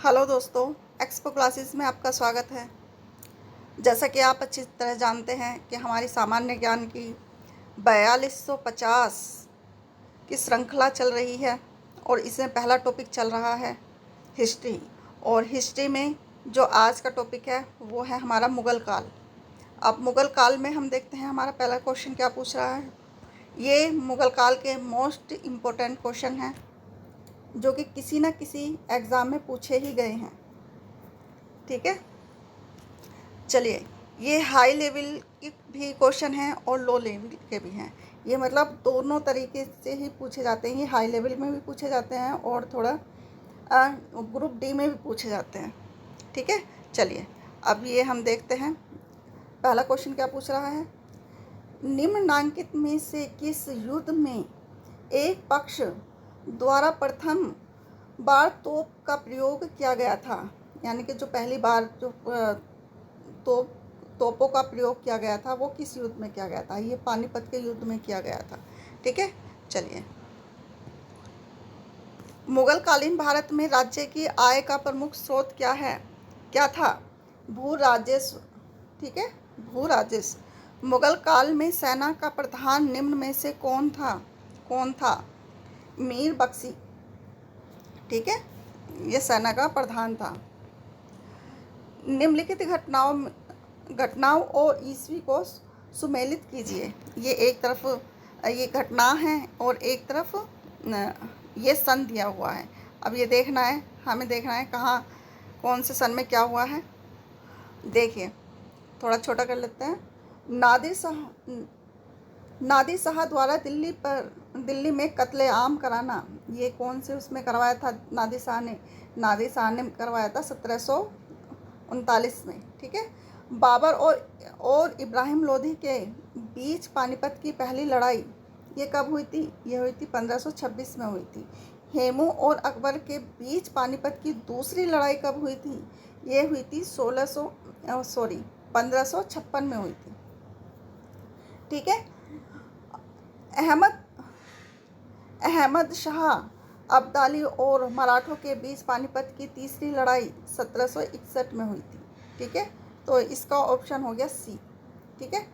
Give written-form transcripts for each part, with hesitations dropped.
Hello दोस्तों, expo classes में आपका स्वागत है। जैसा कि आप अच्छी तरह जानते हैं कि हमारी सामान्य ज्ञान की 4250 की श्रृंखला चल रही है और इसमें पहला टॉपिक चल रहा है हिस्ट्री। और हिस्ट्री में जो आज का टॉपिक है वो है हमारा मुग़ल काल। अब मुग़ल काल में हम देखते हैं हमारा पहला क्वेश्चन क्या पूछ रहा है। ये मुग़ल काल के मोस्ट इम्पोर्टेंट क्वेश्चन हैं जो कि किसी न किसी एग्ज़ाम में पूछे ही गए हैं। ठीक है, चलिए, ये हाई लेवल के भी क्वेश्चन हैं और लो लेवल के भी हैं। ये मतलब दोनों तरीके से ही पूछे जाते हैं। ये हाई लेवल में भी पूछे जाते हैं और थोड़ा ग्रुप डी में भी पूछे जाते हैं। ठीक है, चलिए अब ये हम देखते हैं पहला क्वेश्चन क्या पूछ रहा है। निम्नलिखित में से किस युद्ध में एक पक्ष द्वारा प्रथम बार तोप का प्रयोग किया गया था, यानी कि जो पहली बार जो तोपों का प्रयोग किया गया था वो किस युद्ध में किया गया था। ये पानीपत के युद्ध में किया गया था। ठीक है, चलिए, मुगल कालीन भारत में राज्य की आय का प्रमुख स्रोत क्या था। भू राजस्व। ठीक है, भू राजस्व। मुगल काल में सेना का प्रधान निम्न में से कौन था। मीर बख्शी। ठीक है, ये सेना का प्रधान था। निम्नलिखित घटनाओं और ईस्वी को सुमेलित कीजिए। ये एक तरफ ये घटना है और एक तरफ ये सन दिया हुआ है। अब ये देखना है, हमें देखना है कहाँ कौन से सन में क्या हुआ है। देखिए, थोड़ा छोटा कर लेते हैं। नादिर शाह द्वारा दिल्ली में कत्लेआम कराना, ये कौन से उसमें करवाया था। नादिर शाह ने करवाया था 1739 में। ठीक है, बाबर और इब्राहिम लोधी के बीच पानीपत की पहली लड़ाई ये कब हुई थी। ये हुई थी 1526 में हुई थी। हेमू और अकबर के बीच पानीपत की दूसरी लड़ाई कब हुई थी। ये हुई थी 1556 में हुई थी। ठीक है, अहमद शाह अब्दाली और मराठों के बीच पानीपत की तीसरी लड़ाई 1761 में हुई थी। ठीक है, तो इसका ऑप्शन हो गया सी। ठीक है,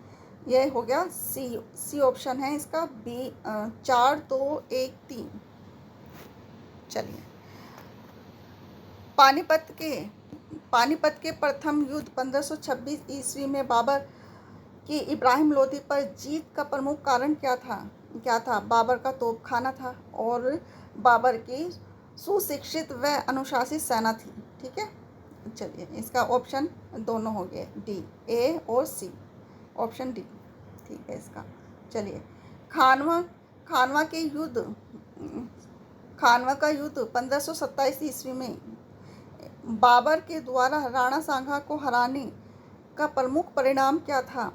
ये हो गया सी ऑप्शन है इसका। बी 4 2 1 3। चलिए, पानीपत के प्रथम युद्ध 1526 ईस्वी में बाबर की इब्राहिम लोधी पर जीत का प्रमुख कारण क्या था। बाबर का तोपखाना था और बाबर की सुशिक्षित व अनुशासित सेना थी। ठीक है, चलिए, इसका ऑप्शन दोनों हो गए, डी, ए और सी, ऑप्शन डी ठीक है इसका। चलिए, खानवा का युद्ध 1527 ईस्वी में बाबर के द्वारा राणा सांगा को हराने का प्रमुख परिणाम क्या था।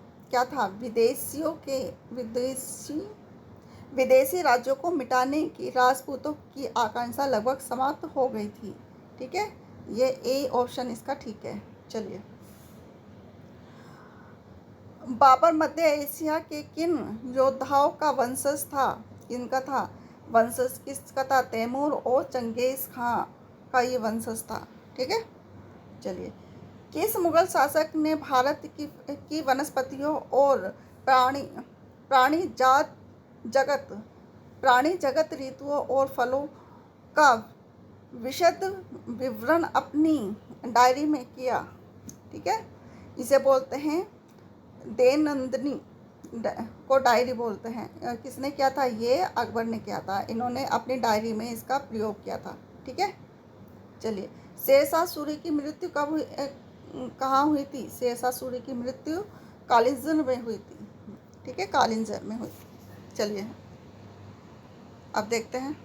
विदेशी राज्यों को मिटाने की राजपूतों की आकांक्षा लगभग समाप्त हो गई थी। ठीक है, ये ए ऑप्शन इसका ठीक है। चलिए, बाबर मध्य एशिया के किन योद्धाओं का वंशज था। किनका था वंशज, किसका था। तैमूर और चंगेज खां का ये वंशज था। ठीक है, चलिए, किस मुगल शासक ने भारत की वनस्पतियों और प्राणी जगत ऋतुओं और फलों का विशद विवरण अपनी डायरी में किया। ठीक है, इसे बोलते हैं देवनंदिनी को डायरी बोलते हैं। किसने किया था, ये अकबर ने किया था। इन्होंने अपनी डायरी में इसका प्रयोग किया था। ठीक है, चलिए, शेरशाह सूरी की मृत्यु कहाँ हुई थी। शेरशाह सूरी की मृत्यु कालिंजर में हुई थी। ठीक है, कालिंजर में हुई थी। चलिए, अब देखते हैं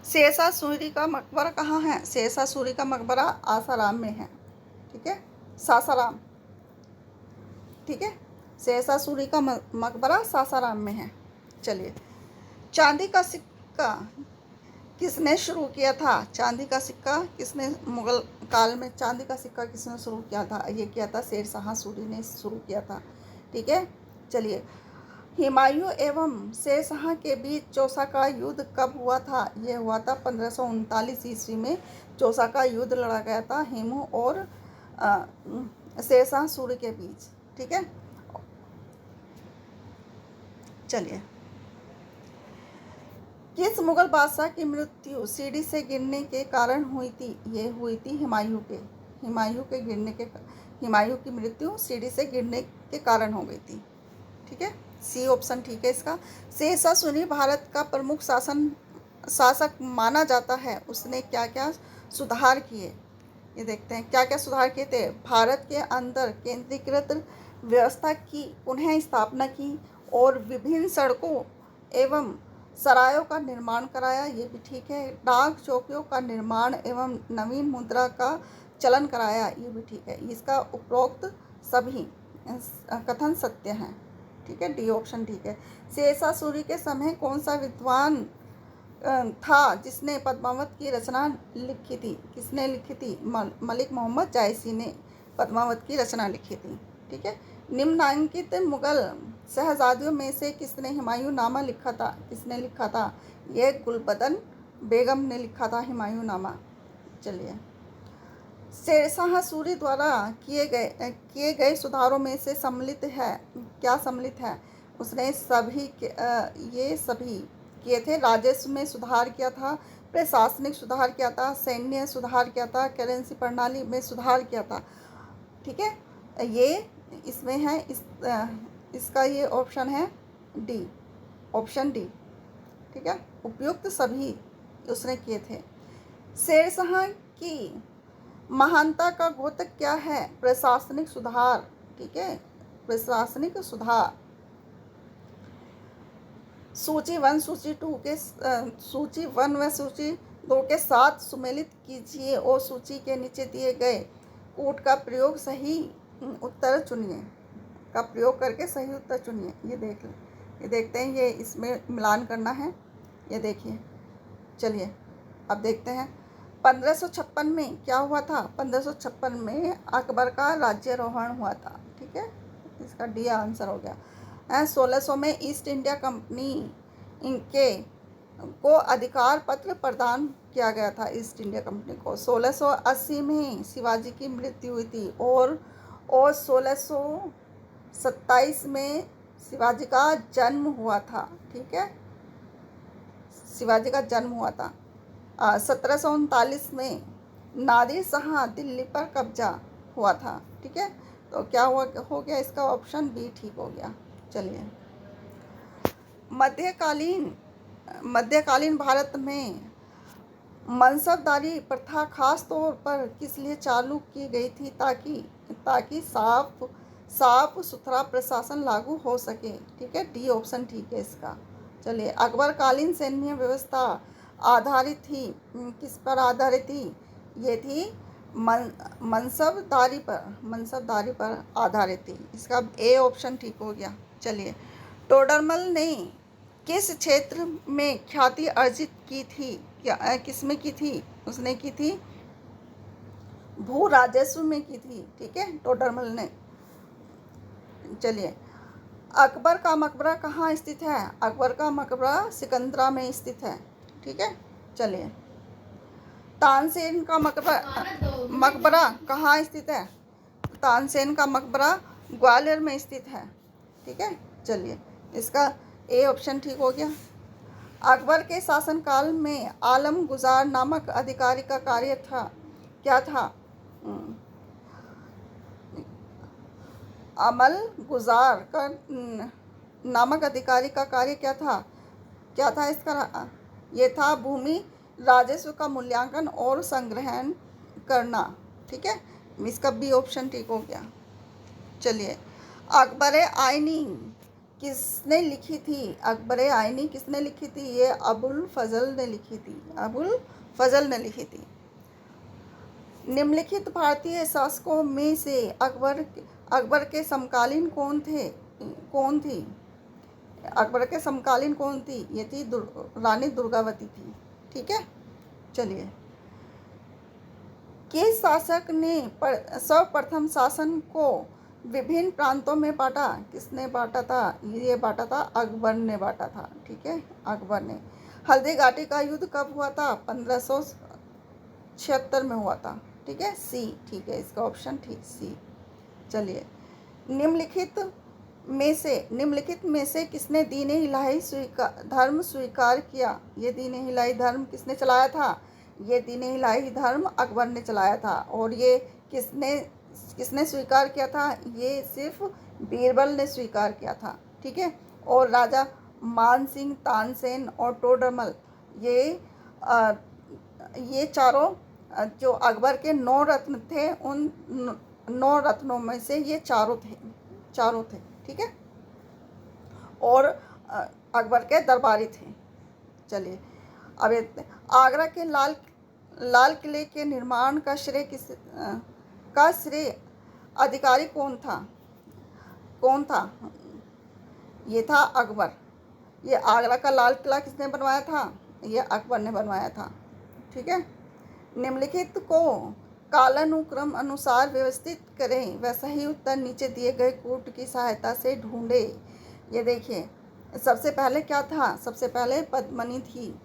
शेरशाह सूरी का मकबरा कहाँ है। शेरशाह सूरी का मकबरा आसाराम में है। ठीक है, सासाराम। ठीक है, शेरशाह सूरी का मकबरा सासाराम में है। चलिए, चांदी का सिक्का किसने शुरू किया था। चांदी का सिक्का किसने मुगल काल में चांदी का सिक्का किसने शुरू किया था। ये किया था शेरशाह सूरी ने शुरू किया था। ठीक है, चलिए, हुमायूं एवं शेरशाह के बीच चौसा का युद्ध कब हुआ था? यह हुआ था 1539 ईस्वी में। चौसा का युद्ध लड़ा गया था हेमू और शेरशाह सूरी के बीच। ठीक है, चलिए। किस मुगल बादशाह की मृत्यु सीढ़ी से गिरने के कारण हुई थी? ये हुई थी हुमायूं की मृत्यु सीढ़ी से गिरने के कारण हो गई थी। ठीक है, सी ऑप्शन ठीक है इसका। शेरशाह सूरी भारत का प्रमुख शासक माना जाता है। उसने क्या क्या सुधार किए, ये देखते हैं। क्या क्या सुधार किए थे? भारत के अंदर केंद्रीकृत व्यवस्था की पुनः स्थापना की और विभिन्न सड़कों एवं सरायों का निर्माण कराया, ये भी ठीक है। डाक चौकियों का निर्माण एवं नवीन मुद्रा का चलन कराया, ये भी ठीक है। इसका उपरोक्त सभी कथन सत्य हैं। ठीक है, डी ऑप्शन ठीक है। शेरशाह सूरी के समय कौन सा विद्वान था जिसने पद्मावत की रचना लिखी थी? किसने लिखी थी? मलिक मोहम्मद जायसी ने पद्मावत की रचना लिखी थी। ठीक है, निम्नांकित मुगल शहजादियों में से किसने हुमायूंनामा लिखा था? किसने लिखा था? यह गुलबदन बेगम ने लिखा था हुमायूंनामा। चलिए, शेरशाह सूरी द्वारा किए गए सुधारों में से सम्मिलित है, क्या सम्मिलित है? उसने ये सभी किए थे। राजस्व में सुधार किया था, प्रशासनिक सुधार किया था, सैन्य सुधार किया था, करेंसी प्रणाली में सुधार किया था। ठीक है, ये इसमें है। इसका ये ऑप्शन है डी, ऑप्शन डी। ठीक है, उपयुक्त सभी उसने किए थे। शेरशाह की महानता का द्योतक क्या है? प्रशासनिक सुधार। ठीक है, प्रशासनिक सुधार। सूची 1 सूची 2 के सूची 1 व सूची 2 के साथ सुमेलित कीजिए और सूची के नीचे दिए गए कूट का प्रयोग सही उत्तर चुनिए, का प्रयोग करके सही उत्तर चुनिए। ये देखते हैं, ये इसमें मिलान करना है। ये देखिए, चलिए अब देखते हैं। 1556 में क्या हुआ था? 1556 में अकबर का राज्यारोहण हुआ था। ठीक है, इसका डी आंसर हो गया। 1600 में ईस्ट इंडिया कंपनी इनके को अधिकार पत्र प्रदान किया गया था। ईस्ट इंडिया कंपनी को 1680 में शिवाजी की मृत्यु हुई थी और 1627 में शिवाजी का जन्म हुआ था। ठीक है, शिवाजी का जन्म हुआ था। 1739 में नादिर शाह दिल्ली पर कब्जा हुआ था। ठीक है, तो क्या हो गया? इसका ऑप्शन बी ठीक हो गया। चलिए, मध्यकालीन भारत में मनसबदारी प्रथा खास तौर पर किस लिए चालू की गई थी? ताकि साफ सुथरा प्रशासन लागू हो सके। ठीक है, डी ऑप्शन ठीक है इसका। चलिए, अकबरकालीन सैन्य व्यवस्था आधारित थी, किस पर आधारित थी? ये थी मनसबदारी पर आधारित थी। इसका ए ऑप्शन ठीक हो गया। चलिए, टोडरमल ने किस क्षेत्र में ख्याति अर्जित की थी? किस में की थी? उसने की थी भू राजस्व में की थी। ठीक है, टोडरमल ने। चलिए, अकबर का मकबरा कहाँ स्थित है? अकबर का मकबरा सिकंदरा में स्थित है। ठीक है, चलिए, तानसेन का मकबरा कहाँ स्थित है? तानसेन का मकबरा ग्वालियर में स्थित है। ठीक है, चलिए, इसका ए ऑप्शन ठीक हो गया। अकबर के शासनकाल में आलम गुजार नामक अधिकारी का कार्य था, क्या था? अमल गुजार का नामक अधिकारी का कार्य क्या था? इसका ये था भूमि राजस्व का मूल्यांकन और संग्रहण करना। ठीक है, इसका बी ऑप्शन ठीक हो गया। चलिए, अकबर आईनी किसने लिखी थी? अकबर आईनी किसने लिखी थी? ये अबुल फजल ने लिखी थी। निम्नलिखित भारतीय शासकों में से अकबर के समकालीन कौन थी? अकबर के समकालीन कौन थी? ये थी रानी दुर्गावती थी। ठीक है, चलिए, किस शासक ने सर्वप्रथम शासन को विभिन्न प्रांतों में बांटा, किसने बांटा था? ये बांटा था अकबर ने बांटा था, ठीक है, अकबर ने। हल्दी घाटी का युद्ध कब हुआ था? 1576 में हुआ था, ठीक है, सी, ठीक है, इसका ऑप्शन ठीक सी। चलिए, निम्नलिखित में से किसने दीन इलाही धर्म स्वीकार किया? ये दीन इलाही धर्म किसने चलाया था? ये दीन इलाही धर्म अकबर ने चलाया था। और ये किसने किसने स्वीकार किया था? ये सिर्फ बीरबल ने स्वीकार किया था, ठीक है। और राजा मान सिंह, तानसेन और टोडरमल, ये चारों जो अकबर के 9 रत्न थे, उन 9 रत्नों में से ये चारों थे, ठीक है, और अकबर के दरबारी थे। चलिए, अब आगरा के लाल किले के निर्माण का श्रेय अधिकारी कौन था? ये था अकबर। ये आगरा का लाल किला किसने बनवाया था? ये अकबर ने बनवाया था, ठीक है। निम्नलिखित को कालानुक्रम अनुसार व्यवस्थित करें, वैसा ही उत्तर नीचे दिए गए कूट की सहायता से ढूंढे। ये देखिए, सबसे पहले क्या था? सबसे पहले पद्मनी थी,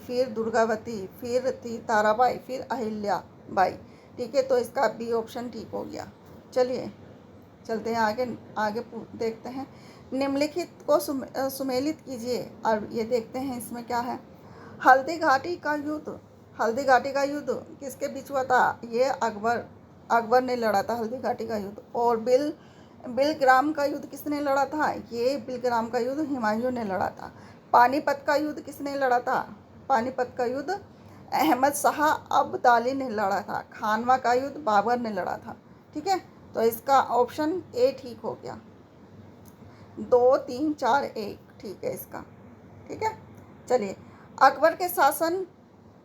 फिर दुर्गावती, फिर थी ताराबाई, फिर अहिल्याबाई, ठीक है। तो इसका बी ऑप्शन ठीक हो गया। चलिए, चलते हैं आगे देखते हैं। निम्नलिखित को सुमेलित कीजिए, और ये देखते हैं इसमें क्या है। हल्दी घाटी का युद्ध किसके बीच हुआ था? ये अकबर ने लड़ा था हल्दी घाटी का युद्ध। और बिलग्राम का युद्ध किसने लड़ा था? ये बिलग्राम का युद्ध हुमायूं ने लड़ा था। पानीपत का युद्ध किसने लड़ा था? पानीपत का युद्ध अहमद शाह अब्दाली ने लड़ा था। खानवा का युद्ध बाबर ने लड़ा था, ठीक है। तो इसका ऑप्शन ए ठीक हो गया। 2, 3, 4, 1 ठीक है इसका, ठीक है। चलिए, अकबर के शासन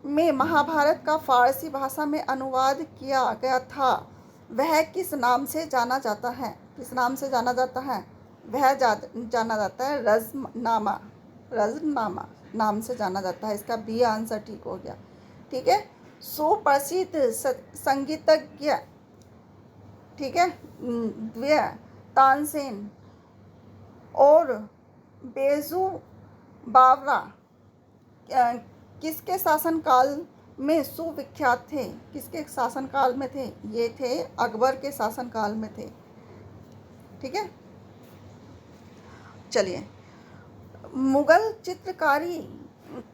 में महाभारत का फारसी भाषा में अनुवाद किया गया था, वह किस नाम से जाना जाता है? किस नाम से जाना जाता है? वह जाना जाता है रज़नामा नाम से जाना जाता है। इसका बी आंसर ठीक हो गया, ठीक है। सुप्रसिद्ध संगीतज्ञ, ठीक है, द्वय तानसेन और बेजू बावरा किसके शासनकाल में सुविख्यात थे? किसके शासनकाल में थे? ये थे अकबर के शासनकाल में थे, ठीक है। चलिए, मुगल चित्रकारी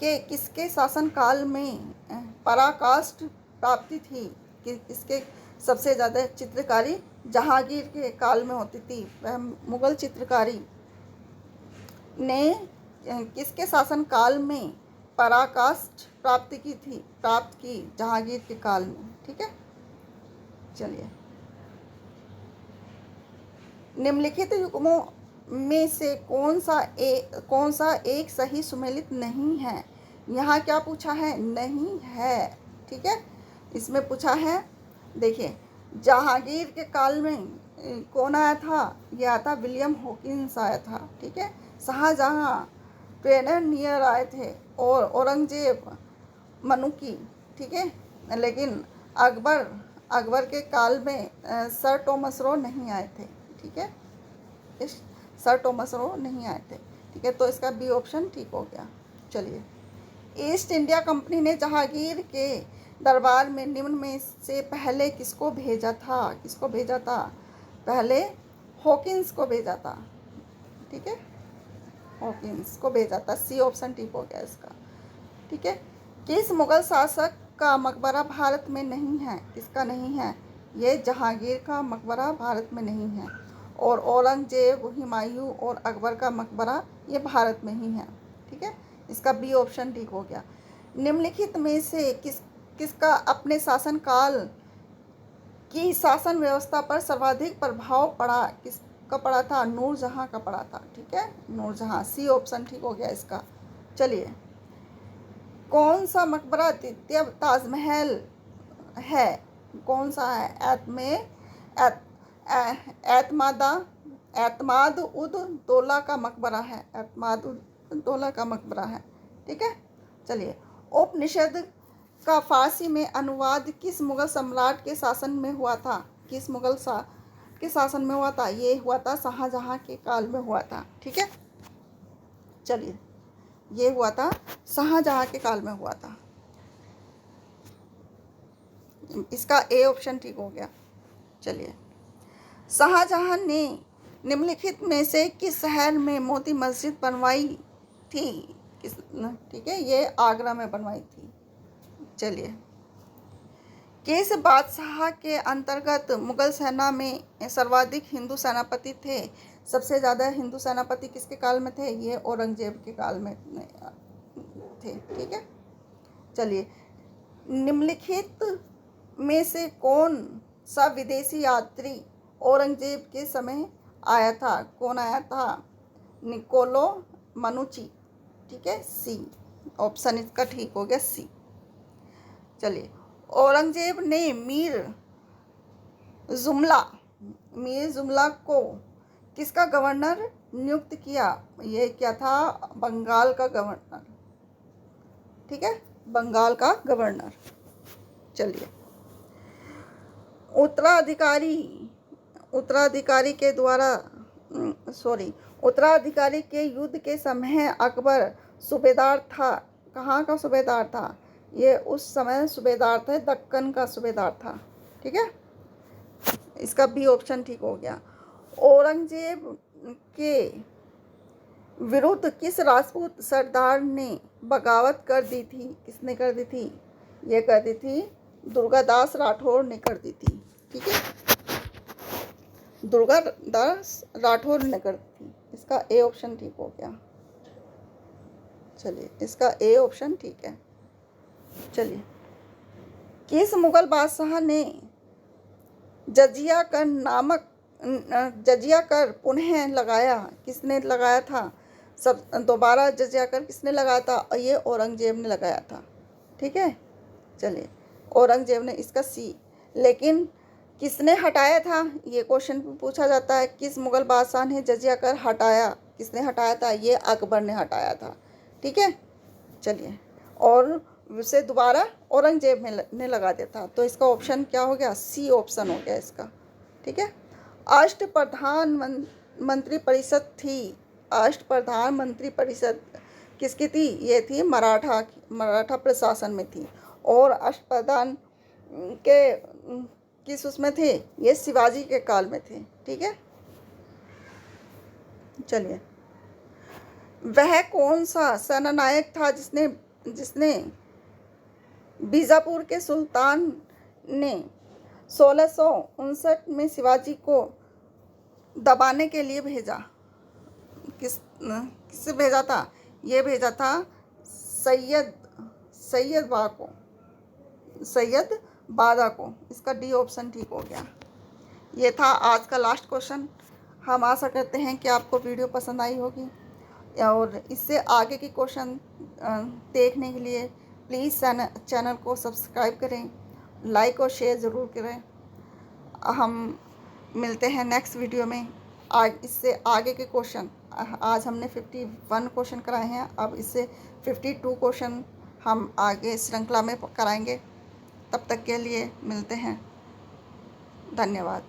के किसके शासनकाल में पराकाष्ठ प्राप्ति थी? किसके सबसे ज़्यादा चित्रकारी जहांगीर के काल में होती थी। वह मुगल चित्रकारी ने किसके शासनकाल में पराकाष्ठ प्राप्त की? जहांगीर के काल में, ठीक है। चलिए, निम्नलिखित युग्मों में से कौन सा एक सही सुमेलित नहीं है? यहाँ क्या पूछा है? नहीं है, ठीक है। इसमें पूछा है, देखिए, जहांगीर के काल में कौन आया था? यह आया था विलियम हॉकिंस आया था, ठीक है। शाहजहां ट्रेनर नियर आए थे, और औरंगजेब मनुकी, ठीक है। लेकिन अकबर के काल में सर टॉमस रो नहीं आए थे, ठीक है। सर टॉमस रो नहीं आए थे, ठीक है। तो इसका बी ऑप्शन ठीक हो गया। चलिए, ईस्ट इंडिया कंपनी ने जहांगीर के दरबार में निम्न में से पहले किसको भेजा था? पहले हॉकिंस को भेजा था, ठीक है, हॉकिंस को भेजा था। सी ऑप्शन ठीक हो गया इसका, ठीक है। किस मुगल शासक का मकबरा भारत में नहीं है? किसका नहीं है? ये जहांगीर का मकबरा भारत में नहीं है। और औरंगजेब, हुमायूं और अकबर का मकबरा ये भारत में ही है, ठीक है। इसका बी ऑप्शन ठीक हो गया। निम्नलिखित में से किसका अपने शासनकाल की शासन व्यवस्था पर सर्वाधिक प्रभाव पड़ा? किसका पड़ा था? नूरजहां का पड़ा था, ठीक है, नूरजहां। सी ऑप्शन ठीक हो गया इसका। चलिए, कौन सा मकबरा द्वितीय ताजमहल है? कौन सा है? एतमाद उद दौला का मकबरा है। एतमाद उद दौला का मकबरा है, ठीक है। चलिए, उपनिषद का फारसी में अनुवाद किस मुगल सम्राट के शासन में हुआ था? किस मुगल के शासन में हुआ था? ये हुआ था शाहजहां के काल में हुआ था। ठीक है, चलिए, ये हुआ था शाहजहां के काल में हुआ था। इसका ए ऑप्शन ठीक हो गया। चलिए, शाहजहां ने निम्नलिखित में से किस शहर में मोती मस्जिद बनवाई थी? किस, ठीक है, ये आगरा में बनवाई थी। चलिए, किस बादशाह के अंतर्गत मुगल सेना में सर्वाधिक हिंदू सेनापति थे? सबसे ज़्यादा हिंदू सेनापति किसके काल में थे? ये औरंगजेब के काल में थे। ठीक है, चलिए, निम्नलिखित में से कौन सा विदेशी यात्री औरंगजेब के समय आया था? कौन आया था? निकोलो मनुची। ठीक है, सी ऑप्शन इसका ठीक हो गया, सी। चलिए, औरंगजेब ने मीर जुमला को किसका गवर्नर नियुक्त किया? ये क्या था? बंगाल का गवर्नर। ठीक है, बंगाल का गवर्नर। चलिए, उत्तराधिकारी के युद्ध के समय अकबर सूबेदार था। कहाँ का सूबेदार था? ये उस समय सूबेदार थे, दक्कन का सूबेदार था। ठीक है, इसका बी ऑप्शन ठीक हो गया। औरंगजेब के विरुद्ध किस राजपूत सरदार ने बगावत कर दी थी? किसने कर दी थी? ये कर दी थी दुर्गादास राठौर ने कर दी थी। ठीक है, दुर्गादास राठौर ने कर दी थी। इसका ए ऑप्शन ठीक हो गया। चलिए, इसका ए ऑप्शन ठीक है। चलिए, किस मुगल बादशाह ने जजिया कर पुनः लगाया? किसने लगाया था? सब दोबारा जजिया कर किसने लगाया था? ये औरंगजेब ने लगाया था। ठीक है, चलिए, औरंगजेब ने, इसका सी। लेकिन किसने हटाया था? ये क्वेश्चन पूछा जाता है, किस मुगल बादशाह ने जजिया कर हटाया? किसने हटाया था? ये अकबर ने हटाया था। ठीक है, चलिए, और उसे दोबारा औरंगजेब ने लगा दिया था। तो इसका ऑप्शन क्या हो गया? सी ऑप्शन हो गया इसका। ठीक है, अष्टप्रधान मंत्री परिषद थी। अष्टप्रधान मंत्री परिषद किसकी थी? ये थी मराठा प्रशासन में थी। और अष्टप्रधान के किस उसमें थे? ये शिवाजी के काल में थे। ठीक है, चलिए, वह कौन सा सेनानायक था जिसने बीजापुर के सुल्तान ने 1659 में शिवाजी को दबाने के लिए भेजा? किससे भेजा था? ये भेजा था सैयद बादा को। इसका डी ऑप्शन ठीक हो गया। ये था आज का लास्ट क्वेश्चन। हम आशा करते हैं कि आपको वीडियो पसंद आई होगी, और इससे आगे के क्वेश्चन देखने के लिए प्लीज़ चैनल को सब्सक्राइब करें, लाइक और शेयर ज़रूर करें। हम मिलते हैं नेक्स्ट वीडियो में। आज इससे आगे के क्वेश्चन, आज हमने 51 क्वेश्चन कराए हैं, अब इससे 52 क्वेश्चन हम आगे श्रृंखला में कराएंगे। तब तक के लिए मिलते हैं। धन्यवाद।